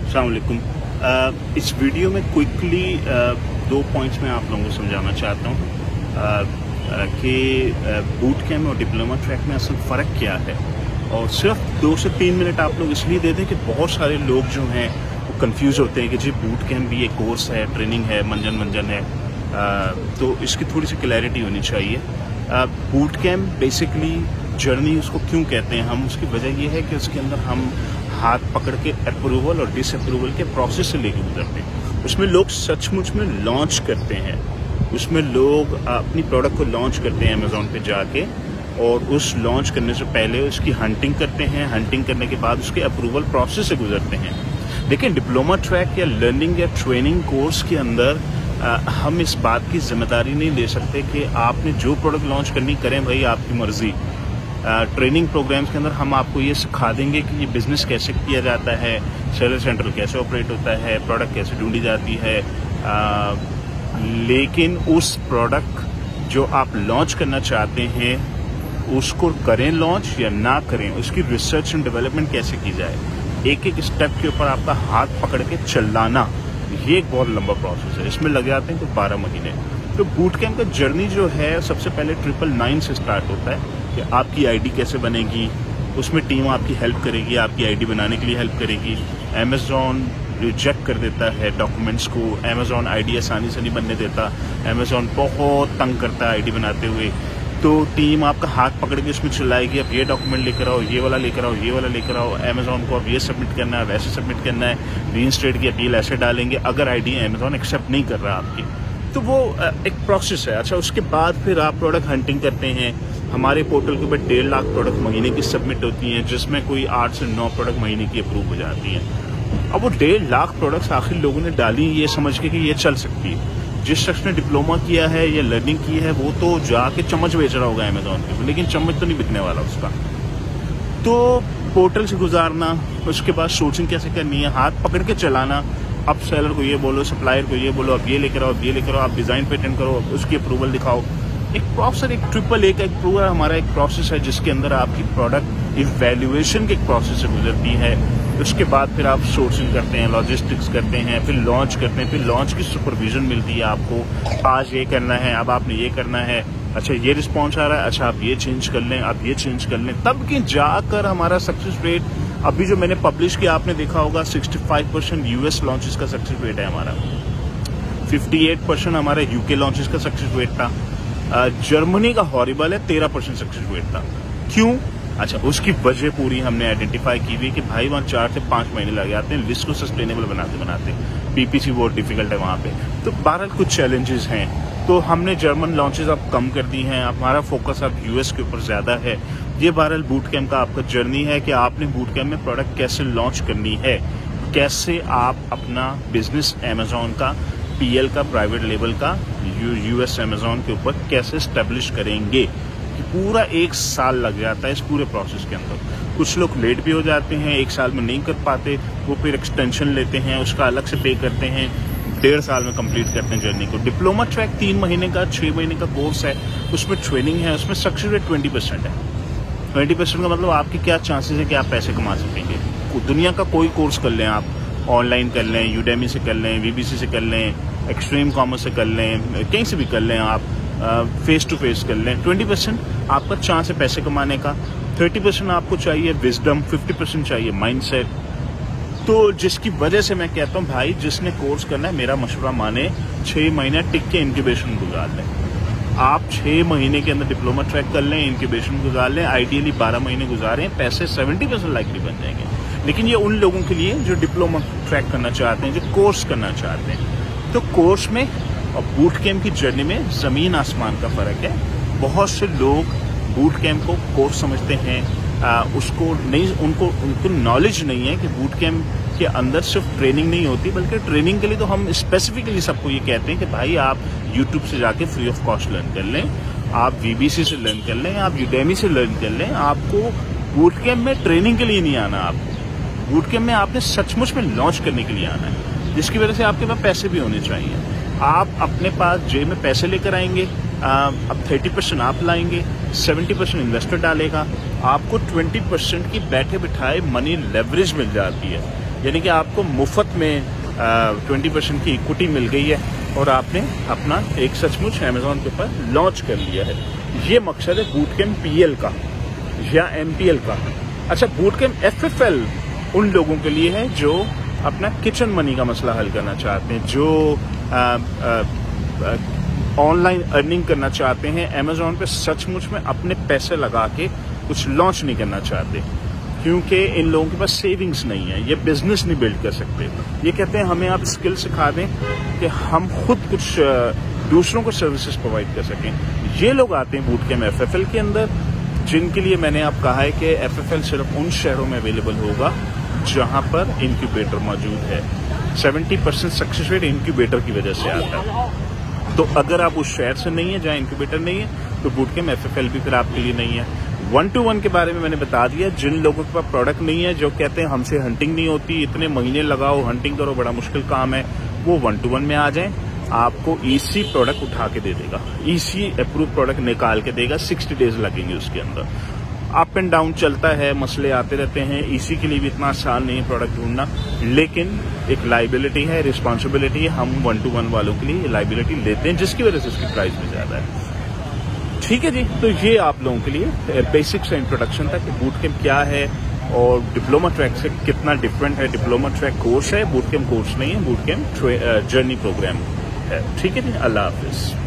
अस्सलाम वालेकुम। इस वीडियो में क्विकली 2 पॉइंट्स में आप लोगों को समझाना चाहता हूँ कि बूट कैम्प और डिप्लोमा ट्रैक में असल फ़र्क क्या है। और सिर्फ 2 से 3 मिनट आप लोग इसलिए दे दें कि बहुत सारे लोग जो हैं वो कंफ्यूज होते हैं कि जी बूट कैम्प भी एक कोर्स है, ट्रेनिंग है, मंजन है। तो इसकी थोड़ी सी क्लैरिटी होनी चाहिए। बूट कैम्प बेसिकली जर्नी उसको क्यों कहते हैं हम, उसकी वजह यह है कि उसके अंदर हम हाथ पकड़ के अप्रूवल और डिसअप्रूवल के प्रोसेस से लेके गुजरते हैं। उसमें लोग सचमुच में लॉन्च करते हैं, उसमें लोग अपनी प्रोडक्ट को लॉन्च करते हैं अमेजोन पे जाके, और उस लॉन्च करने से पहले उसकी हंटिंग करते हैं। हंटिंग करने के बाद उसके अप्रूवल प्रोसेस से गुजरते हैं। लेकिन डिप्लोमा ट्रैक या लर्निंग या ट्रेनिंग कोर्स के अंदर हम इस बात की जिम्मेदारी नहीं ले सकते कि आपने जो प्रोडक्ट लॉन्च करनी करें भाई, आपकी मर्जी। ट्रेनिंग प्रोग्राम्स के अंदर हम आपको ये सिखा देंगे कि ये बिजनेस कैसे किया जाता है, सेलर सेंटर कैसे ऑपरेट होता है, प्रोडक्ट कैसे ढूंढी जाती है। लेकिन उस प्रोडक्ट जो आप लॉन्च करना चाहते हैं उसको करें लॉन्च या ना करें, उसकी रिसर्च एंड डेवलपमेंट कैसे की जाए, एक एक स्टेप के ऊपर आपका हाथ पकड़ के चलाना, ये एक बहुत लंबा प्रोसेस है। इसमें लग जाते हैं कुछ 12 महीने। तो बूट कैम्प का जर्नी जो है सबसे पहले 999 से स्टार्ट होता है कि आपकी आईडी कैसे बनेगी। उसमें टीम आपकी हेल्प करेगी, आपकी आईडी बनाने के लिए हेल्प करेगी। अमेजोन रिजेक्ट कर देता है डॉक्यूमेंट्स को, अमेजोन आईडी आसानी से नहीं बनने देता, अमेजोन बहुत तंग करता है आईडी बनाते हुए। तो टीम आपका हाथ पकड़ के उसमें चिल्लाएगी, अब ये डॉक्यूमेंट लेकर आओ, ये वाला लेकर आओ, ये वाला लेकर आओ। अमेजोन को अब ये सबमिट करना है, वैसे सबमिट करना है, रीइंस्टेट की अपील ऐसे डालेंगे अगर आईडी अमेजोन एक्सेप्ट नहीं कर रहा आपकी। तो वो एक प्रोसेस है। अच्छा, उसके बाद फिर आप प्रोडक्ट हंटिंग करते हैं। हमारे पोर्टल के ऊपर 1.5 लाख प्रोडक्ट महीने की सबमिट होती हैं, जिसमें कोई 8 से 9 प्रोडक्ट महीने की अप्रूव हो जाती हैं। अब वो 1.5 लाख प्रोडक्ट्स आखिर लोगों ने डाली ये समझ के कि ये चल सकती है। जिस शख्स ने डिप्लोमा किया है या लर्निंग की है वो तो जाके चम्मच बेच रहा होगा अमेजोन पे, लेकिन चम्मच तो नहीं बिकने वाला उसका। तो पोर्टल से गुजारना, उसके बाद सोर्सिंग कैसे करनी है, हाथ पकड़ के चलाना। अब सेलर को ये बोलो, सप्लायर को ये बोलो, अब ये लेकर आओ, अब ये लेकर आओ, आप डिजाइन पेटेंट करो, उसकी अप्रूवल दिखाओ। एक प्रोसेस, एक ट्रिपल एक पूरा हमारा एक प्रोसेस है जिसके अंदर आपकी प्रोडक्ट इवैल्यूएशन के एक प्रोसेस से गुजरती है। उसके बाद फिर आप सोर्सिंग करते हैं, लॉजिस्टिक्स करते हैं, फिर लॉन्च करते हैं, फिर लॉन्च की सुपरविजन मिलती है आपको। आज ये करना है, अब आपने ये करना है, अच्छा ये रिस्पॉन्स आ रहा है, अच्छा आप ये चेंज कर लें, आप ये चेंज कर लें, तब कि जाकर हमारा सक्सेस रेट, अभी जो मैंने पब्लिश किया आपने देखा होगा 65% यूएस लॉन्चेस का सक्सेस रेट है हमारा, 58% हमारा यूके लॉन्चेस का सक्सेस रेट था, जर्मनी का हॉरिबल है 13% सक्सेस रेट था। क्यों? अच्छा, उसकी वजह पूरी हमने आइडेंटिफाई की हुई कि भाई वहाँ 4 से 5 महीने लग जाते हैं लिस्ट को सस्टेनेबल बनाते पीपीसी बहुत डिफिकल्ट है वहाँ पे। तो बहरहाल कुछ चैलेंजेस हैं, तो हमने जर्मन लॉन्चेस अब कम कर दी हैं, हमारा फोकस अब यूएस के ऊपर ज्यादा है। ये बहरहाल बूट कैम्प का आपका जर्नी है कि आपने बूट कैम्प में प्रोडक्ट कैसे लॉन्च करनी है, कैसे आप अपना बिजनेस अमेजोन का, पीएल का, प्राइवेट लेवल का यूएस अमेजोन के ऊपर कैसे स्टेब्लिश करेंगे। पूरा 1 साल लग जाता है इस पूरे प्रोसेस के अंदर। कुछ लोग लेट भी हो जाते हैं, 1 साल में नहीं कर पाते, वो फिर एक्सटेंशन लेते हैं, उसका अलग से पे करते हैं, 1.5 साल में कंप्लीट करते हैं जर्नी को। डिप्लोमा ट्रैक 3 महीने का, 6 महीने का कोर्स है, उसमें ट्रेनिंग है, उसमें सक्सेस रेट 20% है। 20% का मतलब आपके क्या चांसेस है कि आप पैसे कमा सकेंगे। दुनिया का कोई कोर्स कर लें आप, ऑनलाइन कर लें, यूडेमी से कर लें, वीबीसी से कर लें, एक्सट्रीम कॉमर्स से कर लें, कहीं से भी कर लें आप, फेस टू फेस कर लें, 20% आपका चांस है पैसे कमाने का, 30% आपको चाहिए विजडम, 50% चाहिए माइंडसेट। तो जिसकी वजह से मैं कहता हूँ भाई, जिसने कोर्स करना है मेरा मशवरा माने, 6 महीने टिक के इंक्यूबेशन गुजार लें। आप 6 महीने के अंदर डिप्लोमा ट्रैक कर लें, इंक्यूबेशन गुजार लें, आइडियली 12 महीने गुजारें, पैसे 70% लाइकली बन जाएंगे। लेकिन ये उन लोगों के लिए जो डिप्लोमा ट्रैक करना चाहते हैं, जो कोर्स करना चाहते हैं। तो कोर्स में और बूट कैम्प की जर्नी में जमीन आसमान का फर्क है। बहुत से लोग बूट कैम्प को कोर्स समझते हैं, उसको नहीं, उनको नॉलेज नहीं है कि बूट कैम्प के अंदर सिर्फ ट्रेनिंग नहीं होती, बल्कि ट्रेनिंग के लिए तो हम स्पेसिफिकली सबको ये कहते हैं कि भाई आप यूट्यूब से जाके फ्री ऑफ कॉस्ट लर्न कर लें, आप वीबीसी से लर्न कर लें, आप यूडेमी से लर्न कर लें। आपको बूट कैम्प में ट्रेनिंग के लिए नहीं आना, आपको बूट कैम्प में आपने सचमुच में लॉन्च करने के लिए आना है, जिसकी वजह से आपके पास पैसे भी होने चाहिए। आप अपने पास जेब में पैसे लेकर आएंगे, अब 30% आप लाएंगे, 70% इन्वेस्टर डालेगा, आपको 20% की बैठे बिठाए मनी लेवरेज मिल जाती है। यानी कि आपको मुफ्त में 20% की इक्विटी मिल गई है और आपने अपना एक सचमुच अमेजोन के ऊपर लॉन्च कर लिया है। ये मकसद है बूट कैंप PL का या MPL का। अच्छा, बूट कैंप FFL उन लोगों के लिए है जो अपना किचन मनी का मसला हल करना चाहते हैं, जो ऑनलाइन अर्निंग करना चाहते हैं, अमेजोन पे सचमुच में अपने पैसे लगा के कुछ लॉन्च नहीं करना चाहते, क्योंकि इन लोगों के पास सेविंग्स नहीं है, ये बिजनेस नहीं बिल्ड कर सकते। ये कहते हैं हमें आप स्किल सिखा दें कि हम खुद कुछ दूसरों को सर्विसेज प्रोवाइड कर सकें। ये लोग आते हैं बूट कैंप FFL के अंदर, जिनके लिए मैंने आप कहा है कि FFL सिर्फ उन शहरों में अवेलेबल होगा जहां पर इंक्यूबेटर मौजूद है। 70% सक्सेस रेट इंक्यूबेटर की वजह से आता है। तो अगर आप उस शहर से नहीं है जहां इंक्यूबेटर नहीं है तो बूट कैंप FFL भी फिर आपके लिए नहीं है। 1-to-1 के बारे में मैंने बता दिया। जिन लोगों के पास प्रोडक्ट नहीं है, जो कहते हैं हमसे हंटिंग नहीं होती, इतने महीने लगाओ हंटिंग करो, बड़ा मुश्किल काम है, वो 1-to-1 में आ जाएं। आपको EC प्रोडक्ट उठा के दे देगा, EC अप्रूव प्रोडक्ट निकाल के देगा। 60 डेज लगेंगे उसके अंदर। अप एंड डाउन चलता है, मसले आते रहते हैं। EC के लिए भी इतना आसान नहीं है प्रोडक्ट ढूंढना, लेकिन एक लाइबिलिटी है, रिस्पॉन्सिबिलिटी है। हम 1-to-1 वालों के लिए लाइबिलिटी लेते हैं, जिसकी वजह से उसकी प्राइस भी ज्यादा है। ठीक है जी, तो ये आप लोगों के लिए बेसिक से इंट्रोडक्शन था कि बूट कैंप क्या है और डिप्लोमा ट्रैक से कितना डिफरेंट है। डिप्लोमा ट्रैक कोर्स है, बूट कैंप कोर्स नहीं है, बूट कैंप जर्नी प्रोग्राम है। ठीक है जी, अल्लाह हाफिज।